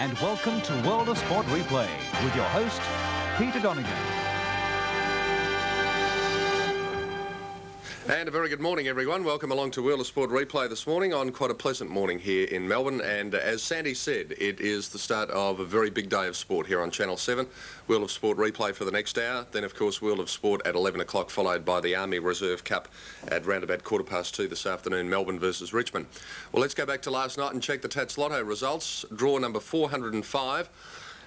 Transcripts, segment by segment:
and welcome to World of Sport Replay with your host, Peter Donegan. And a very good morning, everyone. Welcome along to World of Sport Replay this morning on quite a pleasant morning here in Melbourne. And as Sandy said, it is the start of a very big day of sport here on Channel 7. World of Sport Replay for the next hour. Then, of course, World of Sport at 11 o'clock, followed by the Army Reserve Cup at round about 2:15 this afternoon, Melbourne versus Richmond. Well, let's go back to last night and check the Tats Lotto results. Draw number 405.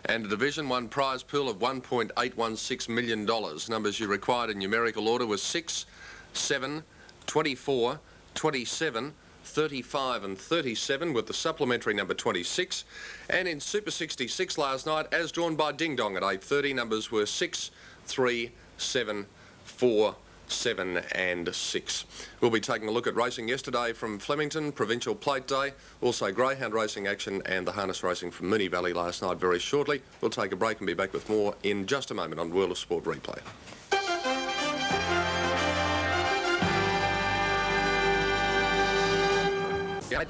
And a Division 1 prize pool of $1.816 million. Numbers you required in numerical order was 6, 7, 24, 27, 35 and 37 with the supplementary number 26. And in Super 66 last night, as drawn by Ding Dong at 8:30, numbers were 6, 3, 7, 4, 7 and 6. We'll be taking a look at racing yesterday from Flemington, Provincial Plate Day, also greyhound racing action and the harness racing from Moonee Valley last night very shortly. We'll take a break and be back with more in just a moment on World of Sport Replay.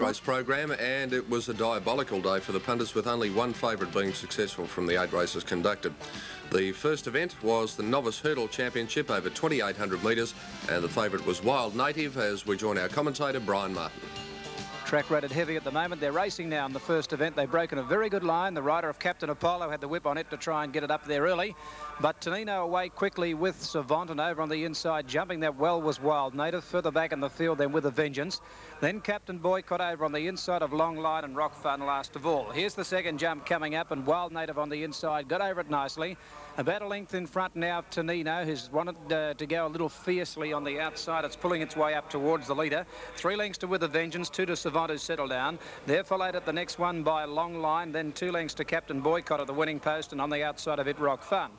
Race program, and it was a diabolical day for the punters, with only one favourite being successful from the 8 races conducted. The first event was the Novice Hurdle Championship over 2,800 metres, and the favourite was Wild Native, as we join our commentator Brian Martin. Track rated heavy at the moment. They're racing now in the first event. They've broken a very good line. The rider of Captain Apollo had the whip on it to try and get it up there early. But Tonino away quickly with Savant, and over on the inside, jumping that well, was Wild Native. Further back in the field then with a Vengeance. Then Captain Boycott over on the inside of Long Line and Rock Fun last of all. Here's the second jump coming up, and Wild Native on the inside got over it nicely. About a length in front now of Tonino, who's wanted to go a little fiercely on the outside. It's pulling its way up towards the leader. 3 lengths to With a Vengeance, 2 to Savant, who's settled down. They're followed at the next one by Long Line, then 2 lengths to Captain Boycott at the winning post, and on the outside of it, Rock Fun.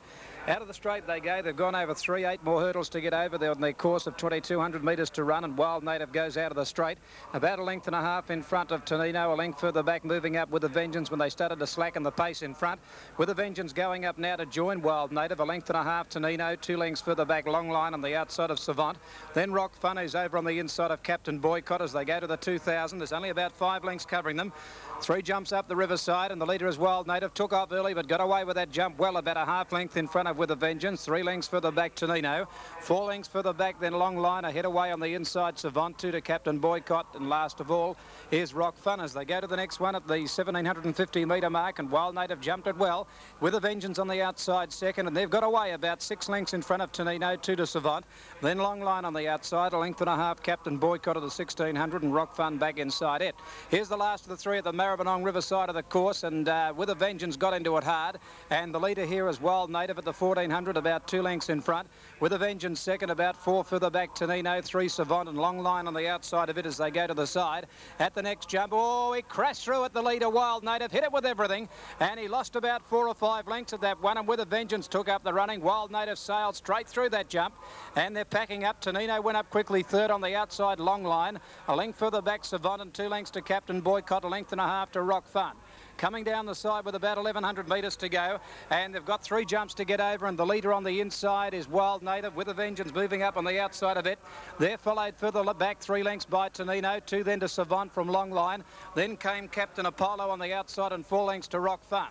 Out of the straight they go. They've gone over 8 more hurdles to get over. They're on their course of 2,200 metres to run, and Wild Native goes out of the straight. About a length and a half in front of Tonino, a length further back, moving up With a Vengeance when they started to slacken the pace in front. With a Vengeance going up now to join Wild Native, a length and a half Tonino, 2 lengths further back, Long Line on the outside of Savant. Then Rock Fun is over on the inside of Captain Boycott as they go to the 2,000. There's only about 5 lengths covering them. 3 jumps up the riverside, and the leader is Wild Native. Took off early but got away with that jump well, about a half length in front of With a Vengeance. 3 lengths further back Tonino. 4 lengths further back then Long Line. Ahead away on the inside Savant, 2 to Captain Boycott, and last of all is Rock Fun as they go to the next one at the 1,750 metre mark, and Wild Native jumped it well. With a Vengeance on the outside second, and they've got away about 6 lengths in front of Tonino, 2 to Savant. Then Long Line on the outside, a length and a half Captain Boycott of the 1,600, and Rock Fun back inside it. Here's the last of the 3 at the Maribyrnong Riverside of the course, and With a Vengeance got into it hard, and the leader here is Wild Native at the 1,400, about 2 lengths in front. With a Vengeance second, about 4 further back Tonino, 3 Savant, and Long Line on the outside of it as they go to the side. At the next jump, oh, he crashed through at the leader, Wild Native, hit it with everything, and he lost about 4 or 5 lengths at that one, and With a Vengeance took up the running. Wild Native sailed straight through that jump, and they're packing up. Tonino went up quickly third on the outside, Long Line. A length further back Savant, and 2 lengths to Captain Boycott, a length and a half to Rock Fun. Coming down the side with about 1,100 metres to go, and they've got 3 jumps to get over, and the leader on the inside is Wild Native, With a Vengeance moving up on the outside of it. They're followed further back 3 lengths by Tonino, 2 then to Savant from Long Line. Then came Captain Apollo on the outside, and 4 lengths to Rock Fun.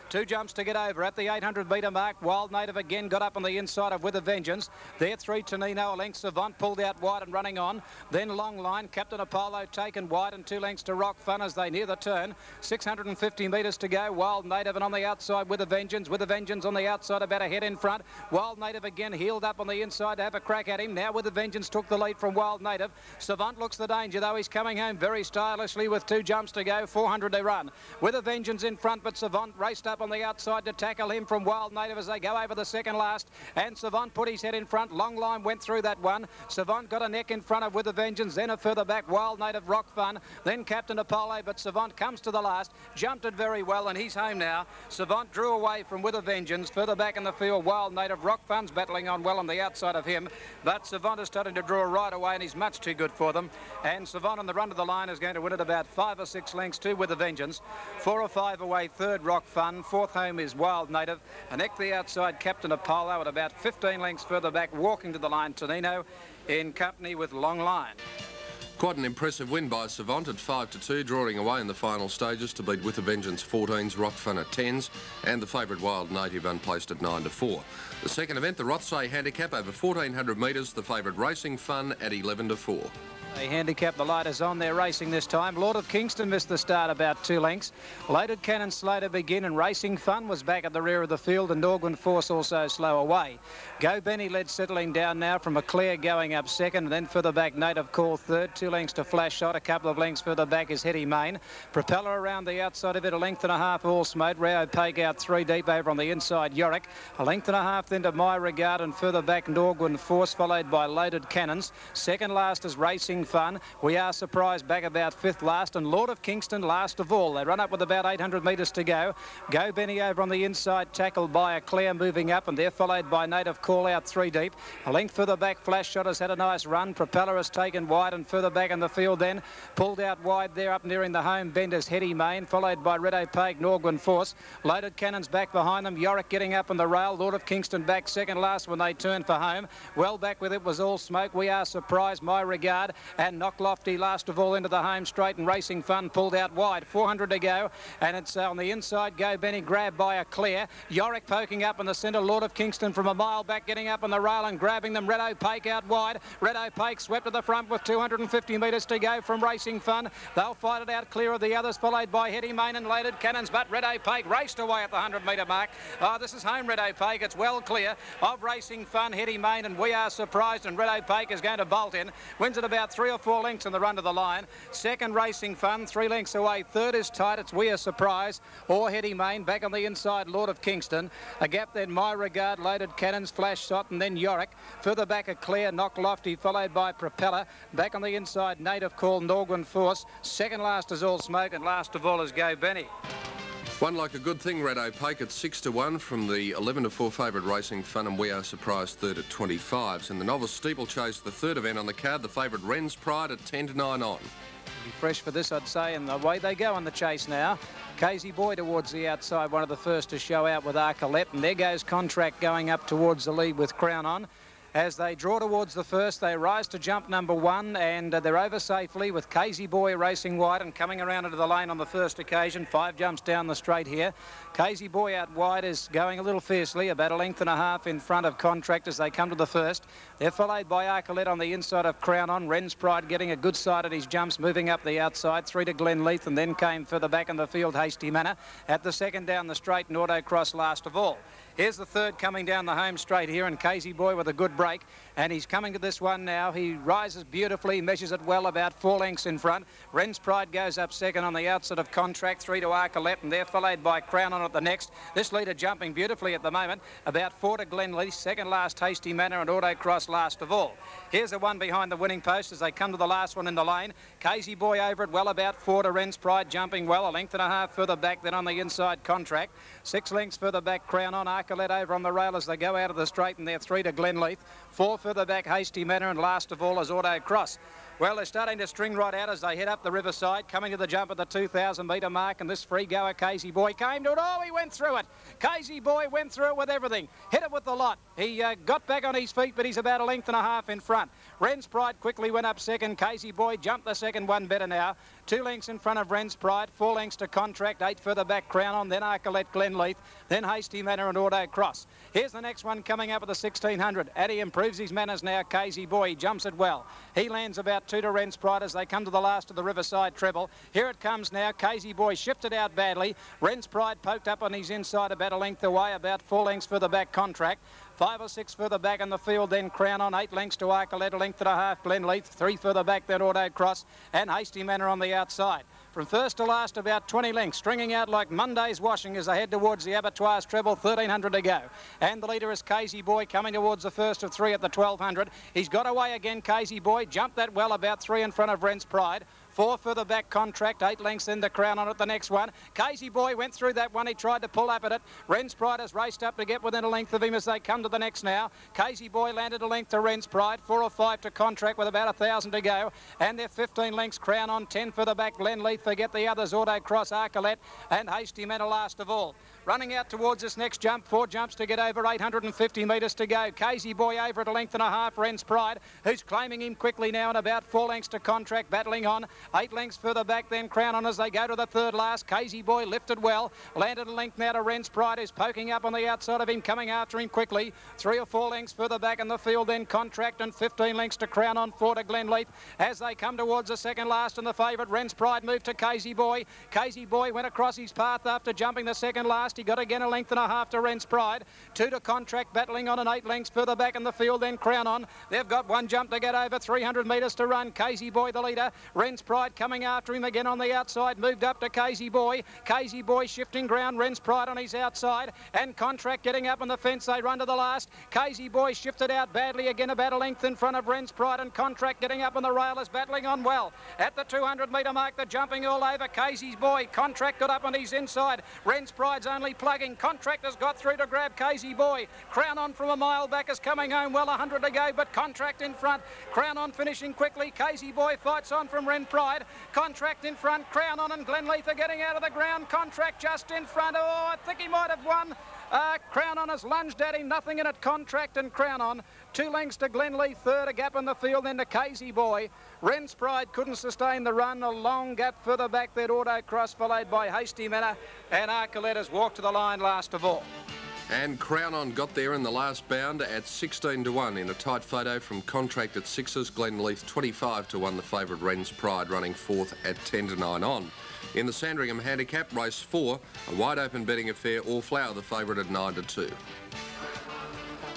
2 jumps to get over at the 800 metre mark. Wild Native again got up on the inside of With a Vengeance. There 3 Tonino, a length Savant pulled out wide and running on. Then Long Line, Captain Apollo taken wide, and 2 lengths to Rock Fun as they near the turn. 650 metres to go. Wild Native, and on the outside With a Vengeance. With a Vengeance on the outside, about a head in front. Wild Native again heeled up on the inside to have a crack at him. Now With a Vengeance took the lead from Wild Native. Savant looks the danger though. He's coming home very stylishly with 2 jumps to go. 400 to run. With a Vengeance in front, but Savant raced up on the outside to tackle him from Wild Native as they go over the second last, and Savant put his head in front. Long Line went through that one. Savant got a neck in front of With a Vengeance, then a further back Wild Native, Rock Fun, then Captain Apollo, but Savant comes to the last, jumped it very well, and he's home now. Savant drew away from With a Vengeance. Further back in the field, Wild Native, Rock Fun's battling on well on the outside of him, but Savant is starting to draw right away, and he's much too good for them. And Savant on the run to the line is going to win it about 5 or 6 lengths to With a Vengeance. 4 or 5 away, third Rock Fun. Fourth home is Wild Native. A neck the outside Captain Apollo, at about 15 lengths further back, walking to the line Tonino in company with Long Line. Quite an impressive win by Savant at 5-2, drawing away in the final stages to beat With a Vengeance 14s, Rock Fun at 10s, and the favourite Wild Native unplaced at 9-4. The second event, the Rothsay Handicap over 1,400 metres, the favourite Racing Fun at 11-4. They handicap, the light is on, they're racing this time. Lord of Kingston missed the start about 2 lengths. Loaded Cannon slow to begin, and Racing Fun was back at the rear of the field, and Norgwin Force also slow away. Go Benny led settling down now from McClare going up second, and then further back Native Call third. 2 lengths to Flash Shot, a couple of lengths further back is Heady Main. Propeller around the outside of it, 1.5 lengths all smote. Rio Peg out 3 deep over on the inside Yorick. 1.5 lengths then to My Regard, and further back Norgwin Force, followed by Loaded Cannons. Second last is Racing Fun. We Are Surprised back about 5th last, and Lord of Kingston last of all. They run up with about 800 metres to go. Go Benny over on the inside, tackled by Claire moving up, and they're followed by Native Call out 3 deep. A length further back, Flash Shot has had a nice run. Propeller has taken wide, and further back in the field then, pulled out wide there up nearing the home bend is Heady Main, followed by Red Opaque, Norgwin Force. Loaded Cannons back behind them. Yorick getting up on the rail. Lord of Kingston back second last when they turned for home. Well back with it was All Smoke, We Are Surprised, My Regard, and Knock Lofty last of all into the home straight, and Racing Fun pulled out wide. 400 to go, and it's on the inside. Go Benny grabbed by a Clear. Yorick poking up in the centre. Lord of Kingston from a mile back getting up on the rail and grabbing them. Red Opaque out wide. Red Opaque swept to the front with 250 metres to go from Racing Fun. They'll fight it out clear of the others, followed by Heady Main and Loaded Cannons, but Red Opaque raced away at the 100-metre mark. This is home Red Opaque. It's well clear of Racing Fun, Heady Main, and We Are Surprised, and Red Opaque is going to bolt in. Wins it about 3 or 4 lengths in the run to the line. Second Racing Fun, 3 lengths away. Third is tight. It's We Are Surprised or Heady Main. Back on the inside, Lord of Kingston. A gap then, My Regard, Loaded Cannons, Flash Shot, and then Yorick. Further back, a Clear, Knock Lofty, followed by Propeller. Back on the inside, Native Call, Norgwin Force. Second last is All Smoke, and last of all is Go Benny. One like a good thing, Red Opaque at 6-1 from the 11-4 favourite Racing Fun, and We Are Surprised third at 25s. And the novice steeplechase, the third event on the card, the favourite Wren's Pride at 10-9 on. Be fresh for this, I'd say, and away they go on the chase now. Casey Boy towards the outside, one of the first to show out with Arcolette, and there goes Contract going up towards the lead with Crown On. As they draw towards the first, they rise to jump number 1, and they're over safely with Casey Boy racing wide and coming around into the lane on the first occasion. 5 jumps down the straight here. Casey Boy out wide is going a little fiercely, about 1.5 lengths in front of Contract as they come to the first. They're followed by Arcolette on the inside of Crown On. Wren's Pride getting a good side at his jumps, moving up the outside. 3 to Glenleith, and then came further back in the field, Hasty Manor. At the second down the straight, and Autocross last of all. Here's the third coming down the home straight here, and Casey Boy with a good break, and he's coming to this one now. He rises beautifully, measures it well, about 4 lengths in front. Wren's Pride goes up second on the outside of Contract, 3 to Arcolette, and they're followed by Crown On at the next. This leader jumping beautifully at the moment, about 4 to Glenleith, second last Hasty Manor, and Autocross last of all. Here's the one behind the winning post as they come to the last one in the lane. Casey Boy over it well, about 4 to Wren's Pride, jumping well, 1.5 lengths further back than on the inside Contract. 6 lengths further back Crown On. Arcolette over on the rail as they go out of the straight, and they're 3 to Glenleith. 4 further back Hasty Manor, and last of all is Autocross. Well, they're starting to string right out as they head up the riverside, coming to the jump at the 2,000-metre mark, and this free goer, Casey Boy, came to it. Oh, he went through it. Casey Boy went through it with everything. Hit it with the lot. He got back on his feet, but he's about 1.5 lengths in front. Wren's Pride quickly went up second. Casey Boy jumped the second one better now. 2 lengths in front of Wren's Pride, 4 lengths to Contract, 8 further back Crown On, then Arcolette, Glenleith, then Hasty Manor and Autocross. Here's the next one coming up at the 1,600. Addy improves his manners now. Casey Boy, he jumps it well. He lands about 2 to Wren's Pride as they come to the last of the Riverside treble. Here it comes now. Casey Boy shifted out badly. Wren's Pride poked up on his inside about 1 length away, about 4 lengths further back Contract. 5 or 6 further back in the field, then Crown On, 8 lengths to Arcolette, 1.5 lengths Glenleith, 3 further back, then Autocross, and Hasty Manor on the outside. From first to last, about 20 lengths, stringing out like Monday's washing as they head towards the Abattoirs treble, 1,300 to go. And the leader is Casey Boy, coming towards the first of 3 at the 1,200. He's got away again, Casey Boy, jumped that well, about 3 in front of Wren's Pride. 4 further back, Contract. 8 lengths in the Crown on it, the next one. Casey Boy went through that one. He tried to pull up at it. Ren's Pride has raced up to get within a length of him as they come to the next now. Casey Boy landed a length to Ren's Pride. 4 or 5 to Contract with about 1,000 to go. And they're 15 lengths, Crown on. 10 further back, Glenleith. Forget the others, Autocross, Arcolette and Hasty Manor last of all. Running out towards this next jump, 4 jumps to get over 850 metres to go. Casey Boy over at a length and a half, Ren's Pride, who's claiming him quickly now, and about 4 lengths to Contract, battling on. 8 lengths further back, then Crown on as they go to the third last. Casey Boy lifted well, landed a length now to Ren's Pride, who's poking up on the outside of him, coming after him quickly. 3 or 4 lengths further back in the field, then Contract, and 15 lengths to Crown on, 4 to Glenleith. As they come towards the second last, and the favourite, Ren's Pride, moved to Casey Boy. Casey Boy went across his path after jumping the second last. He got again a length and a half to Ren's Pride. 2 to Contract, battling on, and 8 lengths further back in the field, then Crown on. They've got 1 jump to get over, 300 metres to run. Casey Boy the leader. Ren's Pride coming after him again on the outside, moved up to Casey Boy. Casey Boy shifting ground, Ren's Pride on his outside, and Contract getting up on the fence. They run to the last. Casey Boy shifted out badly again, about a length in front of Ren's Pride, and Contract getting up on the rail is battling on well. At the 200 metre mark, they're jumping all over Casey's Boy. Contract got up on his inside. Ren's Pride's only plugging. Contract has got through to grab Casey Boy. Crown on from a mile back is coming home well, 100 to go, but Contract in front. Crown on finishing quickly. Casey Boy fights on from Ren's Pride. Contract in front. Crown on and Glenleith are getting out of the ground. Contract just in front. Oh, I think he might have won. Crown on has lunged at him, nothing in it. Contract and Crown on. 2 lengths to Glenleith, third, a gap in the field, then to Casey Boy. Ren's Pride couldn't sustain the run, a long gap further back, that Autocross, followed by Hasty Manor, and Arcolette has walked to the line last of all. And Crown On got there in the last bound at 16 to 1 in a tight photo from Contract at 6s, Glenleith 25 to 1, the favourite Ren's Pride running 4th at 10 to 9 on. In the Sandringham Handicap, race 4, a wide open betting affair, All Flower the favourite at 9 to 2.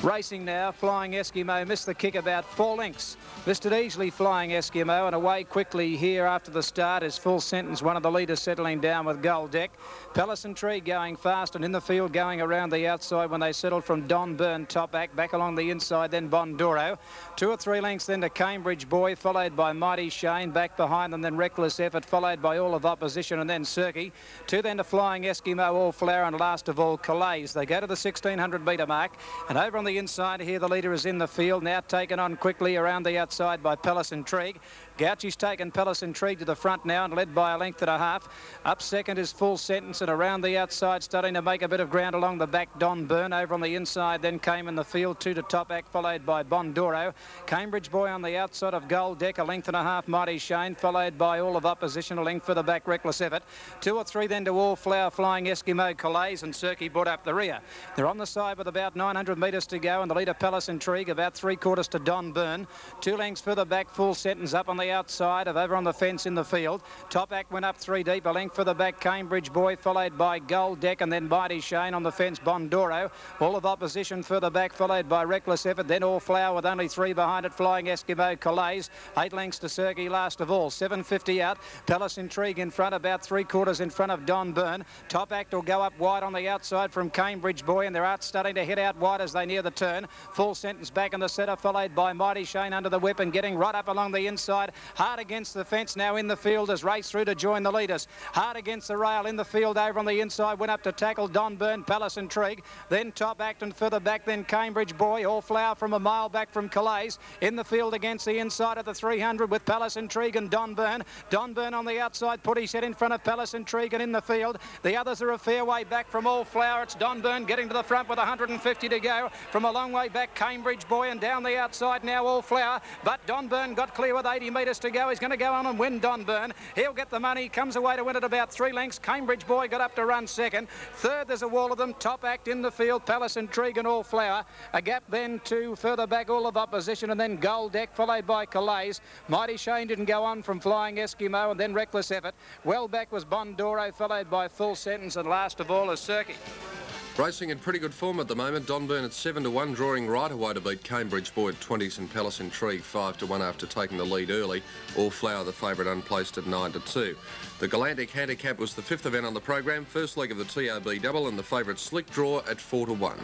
Racing now, Flying Eskimo missed the kick about 4 lengths. Listed easily, Flying Eskimo, and away quickly here after the start is Full Sentence, one of the leaders settling down with Gold Deck. Palace and Tree going fast, and in the field going around the outside when they settled from Don Byrne, Top Act, back along the inside, then Bonduro. 2 or 3 lengths then to Cambridge Boy, followed by Mighty Shane, back behind them, then Reckless Effort, followed by All of Opposition, and then Cirque. 2 then to Flying Eskimo, All Flower, and last of all, Calais. They go to the 1600 metre mark, and over on the inside here, the leader is in the field, now taken on quickly around the outside by Palace Intrigue. Gauchi's taken Palace Intrigue to the front now and led by a length and a half. Up second is Full Sentence, and around the outside, starting to make a bit of ground along the back, Don Byrne. Over on the inside then came in the field, 2 to Top Act, followed by Bonduro. Cambridge Boy on the outside of Gold Deck, a length and a half, Mighty Shane, followed by All of Opposition, a length for the back, Reckless Effort. 2 or 3 then to All Flower, Flying Eskimo, Calais, and Cirque brought up the rear. They're on the side with about 900 metres to go, and the leader Palace Intrigue about 3/4 to Don Byrne. 2 lengths further back, Full Sentence up on the outside of over on the fence in the field. Top Act went up 3 deep, a length further back, Cambridge Boy, followed by Gold Deck, and then Mighty Shane on the fence, Bonduro. All of Opposition further back, followed by Reckless Effort, then All Flower with only 3 behind it, Flying Eskimo, Calais. 8 lengths to Cirque last of all, 750 out. Palace Intrigue in front, about 3/4 in front of Don Byrne. Top Act will go up wide on the outside from Cambridge Boy, and they're starting to head out wide as they near the turn. Full Sentence back in the centre, followed by Mighty Shane under the whip and getting right up along the inside. Hard against the fence now in the field as race through to join the leaders. Hard against the rail in the field over on the inside, went up to tackle Don Byrne, Palace Intrigue, then Top Act, and further back then Cambridge Boy. All Flower from a mile back from Calais. In the field against the inside of the 300 with Palace Intrigue and Don Byrne. Don Byrne on the outside put his head in front of Palace Intrigue, and in the field the others are a fair way back from All Flower. It's Don Byrne getting to the front with 150 to go. From a long way back, Cambridge Boy, and down the outside now All Flower, but Don Byrne got clear with 80 metres to go. He's going to go on and win, Don Byrne. He'll get the money, comes away to win it about 3 lengths. Cambridge Boy got up to run second. Third, there's a wall of them. Top Act in the field, Palace Intrigue and All Flower. A gap then to further back, All of Opposition, and then Gold Deck, followed by Calais. Mighty Shane didn't go on from Flying Eskimo, and then Reckless Effort. Well back was Bonduro, followed by Full Sentence, and last of all is Cirque. Racing in pretty good form at the moment. Don Byrne at 7 to 1, drawing right away to beat Cambridge Boy at 20s, and Palace Intrigue 5 to 1 after taking the lead early. All Flower the favourite unplaced at 9 to 2. The Galantic Handicap was the 5th event on the program, first leg of the TRB double, and the favourite Slick Draw at 4 to 1.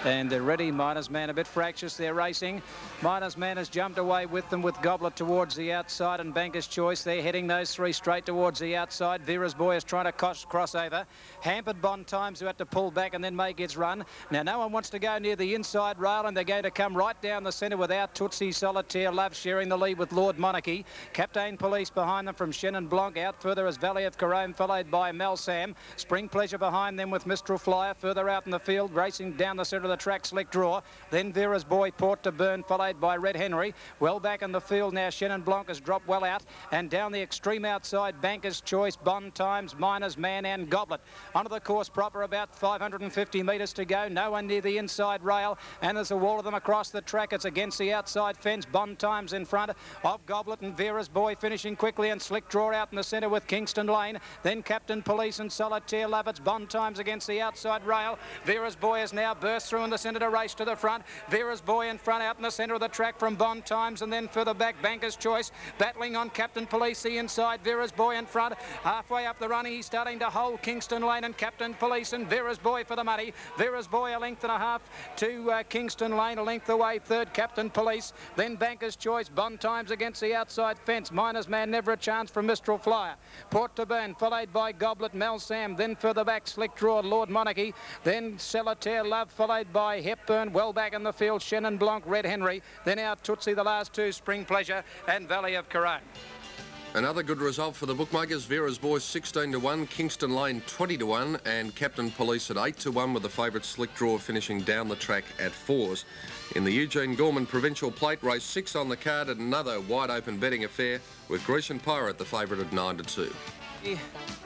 And they're ready. Miners Man a bit fractious. They're racing. Miners Man has jumped away with them with Goblet towards the outside and Banker's Choice. They're heading those three straight towards the outside. Vera's Boy is trying to cross over. Hampered Bond Times, who had to pull back and then make its run. Now no one wants to go near the inside rail, and they're going to come right down the centre without Tootsie Solitaire Love sharing the lead with Lord Monarchy. Captain Police behind them from Chenin Blanc. Out further as Valley of Carome, followed by Mel Sam. Spring Pleasure behind them with Mistral Flyer. Further out in the field, racing down the centre of the track, Slick Draw. Then Vera's Boy, Port to Burn, followed by Red Henry. Well back in the field now, Chenin Blanc has dropped well out. And down the extreme outside, Banker's Choice, Bond Times, Miners Man and Goblet. Onto the course proper, about 550 metres to go. No one near the inside rail. And there's a wall of them across the track. It's against the outside fence. Bond Times in front of Goblet and Vera's Boy finishing quickly, and Slick Draw out in the centre with Kingston Lane. Then Captain Police and Solitaire Love. It's Bond Times against the outside rail. Vera's Boy has now burst through in the centre to race to the front. Vera's Boy in front out in the centre of the track from Bond Times, and then further back Banker's Choice battling on Captain Police the inside. Vera's Boy in front. Halfway up the run, he's starting to hold Kingston Lane and Captain Police and Vera's Boy for the money. Vera's Boy a length and a half to Kingston Lane, a length away third Captain Police. Then Banker's Choice, Bond Times against the outside fence. Miners Man never a chance from Mistral Flyer. Port to Burn followed by Goblet, Mel Sam. Then further back Slick Draw, Lord Monarchy. Then Solitaire Love followed by Hepburn. Well back in the field, Chenin Blanc, Red Henry. Then out Tootsie, the last two, Spring Pleasure and Valley of Carone. Another good result for the bookmakers. Vera's Boy 16 to 1, Kingston Lane 20 to 1, and Captain Police at 8 to 1, with the favourite Slick Draw finishing down the track at 4s. In the Eugene Gorman Provincial Plate, race 6 on the card, and another wide open betting affair with Grecian Pirate the favourite at 9 to 2.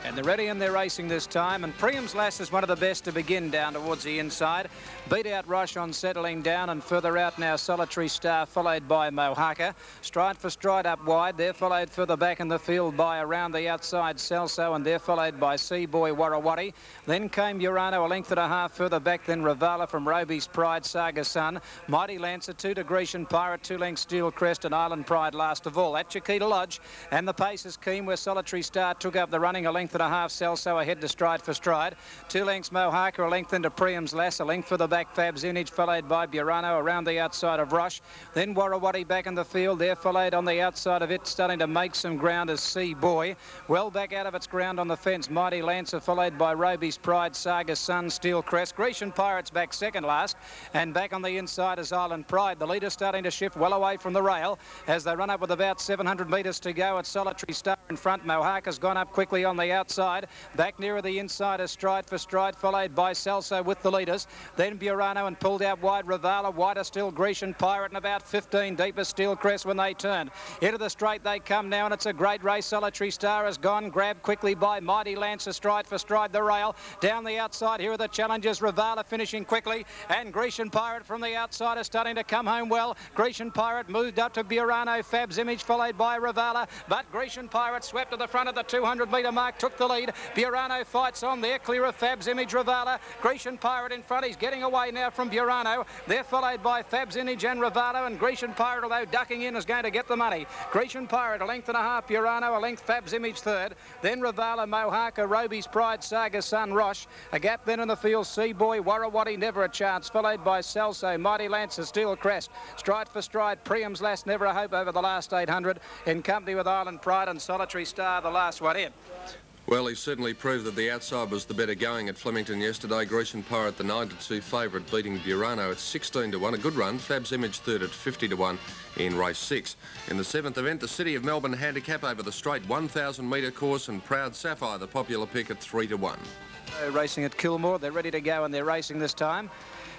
And they're ready and they're racing this time, and Priam's Lass is one of the best to begin down towards the inside. Beat out Rush on settling down, and further out now Solitary Star followed by Mohaka. Stride for Stride up wide. They're followed further back in the field by around the outside Celso, and they're followed by Seaboy Warrawati. Then came Urano a length and a half further back, then Ravala from Roby's Pride, Saga Sun. Mighty Lancer 2 to Grecian Pirate, 2 lengths Steel Crest and Island Pride last of all. At Chiquita Lodge, and the pace is keen where Solitary Star took up the running, a length and a half Celso ahead to Stride for Stride. 2 lengths Mohaka, a length into Priam's Lass, a length for the back Fab's Image, followed by Burano around the outside of Rush. Then Warrawati back in the field. They're followed on the outside of it, starting to make some ground as Seaboy. Well back out of its ground on the fence, Mighty Lancer, followed by Roby's Pride, Saga Sun, Steel Crest. Grecian Pirates back second last, and back on the inside is Island Pride. The leader starting to shift well away from the rail as they run up with about 700 metres to go. It's Solitary Star in front. Mohaka's gone up quickly on the outside. Back nearer the inside is Stride for Stride, followed by Celso with the leaders. Then Burano, and pulled out wide Ravala. Wider still Grecian Pirate, and about 15 deep as Steel Crest when they turn. Into the straight they come now, and it's a great race. Solitary Star has gone. Grabbed quickly by Mighty Lancer. Stride for Stride the rail. Down the outside, here are the challengers. Ravala finishing quickly, and Grecian Pirate from the outside is starting to come home well. Grecian Pirate moved up to Burano. Fab's Image followed by Ravala, but Grecian Pirate swept to the front of the 200 metre mark, took the lead. Burano fights on there, clear of Fab's Image. Ravala, Grecian Pirate in front. He's getting away now from Burano. They're followed by Fab's Image and Ravala, and Grecian Pirate, although ducking in, is going to get the money. Grecian Pirate a length and a half, Burano a length, Fab's Image third. Then Ravala, Mohaka, Roby's Pride, Saga Sun, Rosh. A gap then in the field, Seaboy, Warrawati, never a chance, followed by Celso, Mighty Lancer, Steel Crest. Stride for Stride, Priam's Lass, never a hope over the last 800, in company with Island Pride and Solitary Star, the last one in. Well, he certainly proved that the outside was the better going at Flemington yesterday. Grecian Pirate, the 9 to 2 favourite, beating Burano at 16 to 1. A good run. Fab's Image third at 50 to 1 in race 6. In the 7th event, the City of Melbourne handicap over the straight 1,000 metre course, and Proud Sapphire, the popular pick, at 3 to 1. Racing at Kilmore, they're ready to go, and they're racing this time.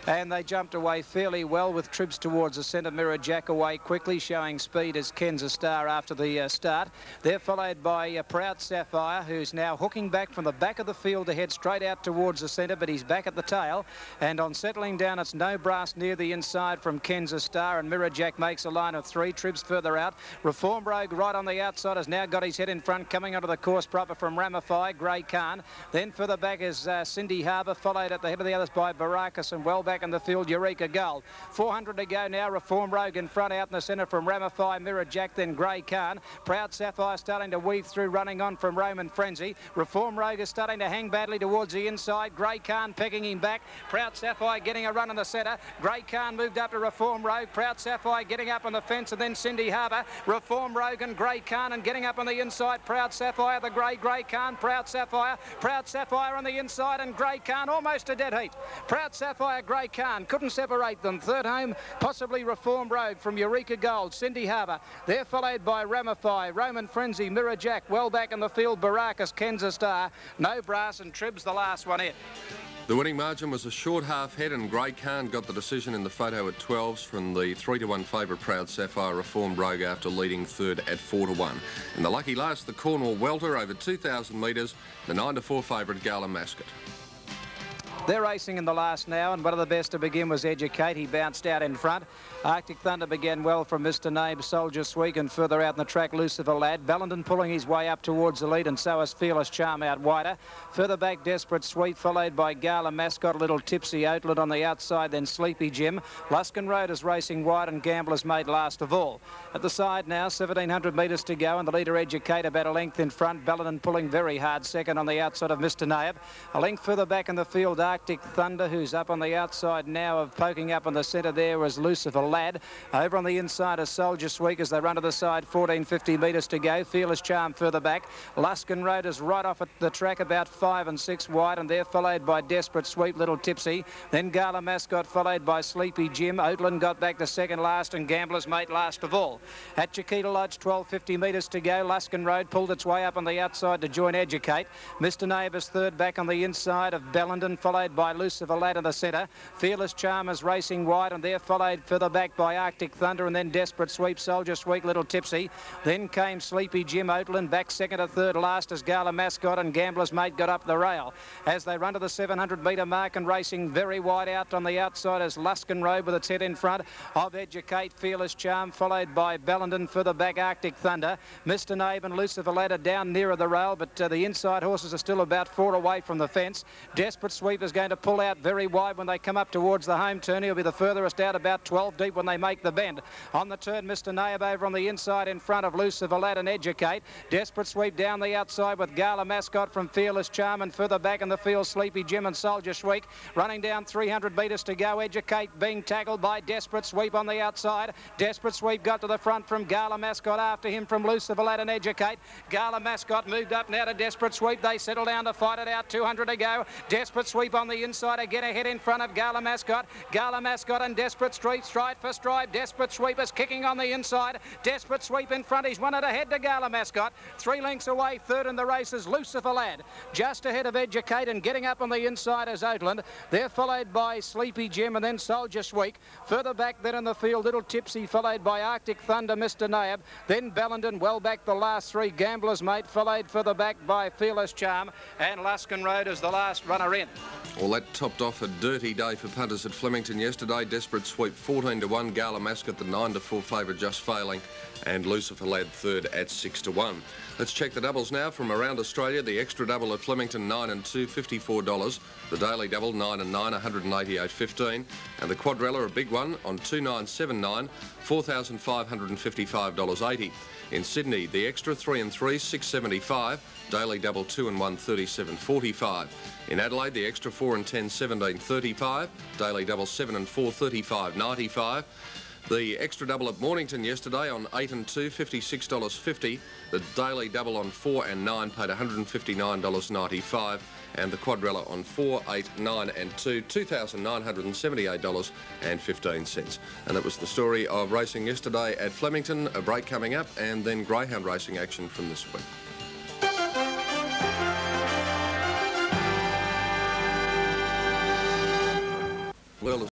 And they jumped away fairly well with trips towards the centre. Mirror Jack away quickly, showing speed as Ken's a star after the start. They're followed by Proud Sapphire, who's now hooking back from the back of the field to head straight out towards the centre, but he's back at the tail. And on settling down, it's No Brass near the inside from Ken's a star, and Mirror Jack makes a line line of 3. Tribs further out. Reform Rogue right on the outside has now got his head in front, coming onto the course proper from Ramify, Grey Khan. Then further back is Cindy Harbour, followed at the head of the others by Baracus, and well back in the field, Eureka Gold. 400 to go now. Reform Rogue in front, out in the centre from Ramify, Mirror Jack, then Grey Khan. Proud Sapphire starting to weave through, running on from Roman Frenzy. Reform Rogue is starting to hang badly towards the inside. Grey Khan pegging him back. Proud Sapphire getting a run in the centre. Grey Khan moved up to Reform Rogue. Proud Sapphire getting up on the fence, and then Cindy Harbour. Reform Rogue and Grey Khan, and getting up on the inside. Proud Sapphire, the Grey Khan. Proud Sapphire on the inside, and Grey Khan almost a dead heat. Proud Sapphire, Grey Khan couldn't separate them. Third home, possibly Reform Rogue from Eureka Gold. Cindy Harbour. They're followed by Ramify, Roman Frenzy, Mirror Jack. Well back in the field, Baracus, Kenza Star. No Brass, and Tribs the last one in. The winning margin was a short half head, and Grey Khan got the decision in the photo at 12s from the 3-1 favourite Proud Sapphire, Reform Rogue, after leading third at 4-1. In the lucky last, the Cornwall Welter over 2,000 metres, the 9-4 favourite Gala Mascot. They're racing in the last now, and one of the best to begin was Educate. He bounced out in front. Arctic Thunder began well from Mr. Nabe, Soldier Sweek, and further out in the track, Lucifer Lad. Bellenden pulling his way up towards the lead, and so is Fearless Charm out wider. Further back, Desperate Sweet, followed by Gala Mascot, a little tipsy Outlet on the outside, then Sleepy Jim. Luskin Road is racing wide, and Gambler's Mate last of all. At the side now, 1,700 metres to go, and the leader Educate about a length in front. Bellenden pulling very hard second on the outside of Mr. Nabe. A length further back in the field, Arctic Thunder, who's up on the outside now, of poking up on the centre there was Lucifer Lad. Over on the inside is Soldier Sweek as they run to the side, 1,450 metres to go. Fearless Charm further back. Luskin Road is right off at the track, about 5 and 6 wide, and they're followed by Desperate Sweep, Little Tipsy. Then Gala Mascot, followed by Sleepy Jim. Oatland got back to second last, and Gambler's Mate last of all. At Chiquita Lodge, 1,250 metres to go. Luskin Road pulled its way up on the outside to join Educate. Mr. Neighbours third back on the inside of Bellenden, followed by Lucifer Lad in the centre. Fearless Charm is racing wide, and they're followed further back by Arctic Thunder, and then Desperate Sweep, Soldier Sweet, Little Tipsy. Then came Sleepy Jim. Oatland back second to third last as Gala Mascot and Gambler's Mate got up the rail. As they run to the 700 metre mark, and racing very wide out on the outside as Luskin Road with its head in front of Educate, Fearless Charm, followed by Bellenden, further back Arctic Thunder. Mr. Nabe and Lucifer Lad are down nearer the rail, but the inside horses are still about 4 away from the fence. Desperate Sweep is going to pull out very wide when they come up towards the home turn. He'll be the furthest out, about 12 deep when they make the bend. On the turn, Mr. Nabe over on the inside in front of Lucifer Lad and Educate. Desperate Sweep down the outside with Gala Mascot from Fearless Charm, and further back in the field, Sleepy Jim and Soldier Sweek. Running down 300 metres to go. Educate being tackled by Desperate Sweep on the outside. Desperate Sweep got to the front from Gala Mascot, after him from Lucifer Lad and Educate. Gala Mascot moved up now to Desperate Sweep. They settle down to fight it out, 200 to go. Desperate Sweep on the inside again, ahead in front of Gala Mascot. Gala Mascot and Desperate Sweep, stride for stride. Desperate Sweep is kicking on the inside. Desperate Sweep in front. He's won it ahead to Gala Mascot. 3 lengths away, third in the race is Lucifer Lad. Just ahead of Educate, and getting up on the inside is Oatland. They're followed by Sleepy Jim and then Soldier Sweek. Further back then in the field, Little Tipsy, followed by Arctic Thunder, Mr. Naab. Then Bellenden, well back the last 3. Gambler's Mate, followed further back by Fearless Charm. And Luskin Road is the last runner in. Well, that topped off a dirty day for punters at Flemington yesterday. Desperate Sweep 14-1, Gala Mascot the 9-4 favourite just failing, and Lucifer Lad third at 6-1. Let's check the doubles now from around Australia. The extra double at Flemington 9 and 2, $54. The daily double 9 and 9, $188.15, and the quadrella, a big one, on 2979, $4,555.80. In Sydney, the extra 3 and 3, $675. Daily double 2 and 1, $37.45. In Adelaide, the extra 4 and 10, $17.35. Daily double 7 and 4, $35.95. The extra double at Mornington yesterday on 8 and 2, $56.50. The daily double on 4 and 9 paid $159.95. And the quadrella on 4, 8, 9 and 2, $2,978.15. And that was the story of racing yesterday at Flemington. A break coming up, and then greyhound racing action from this week. Well,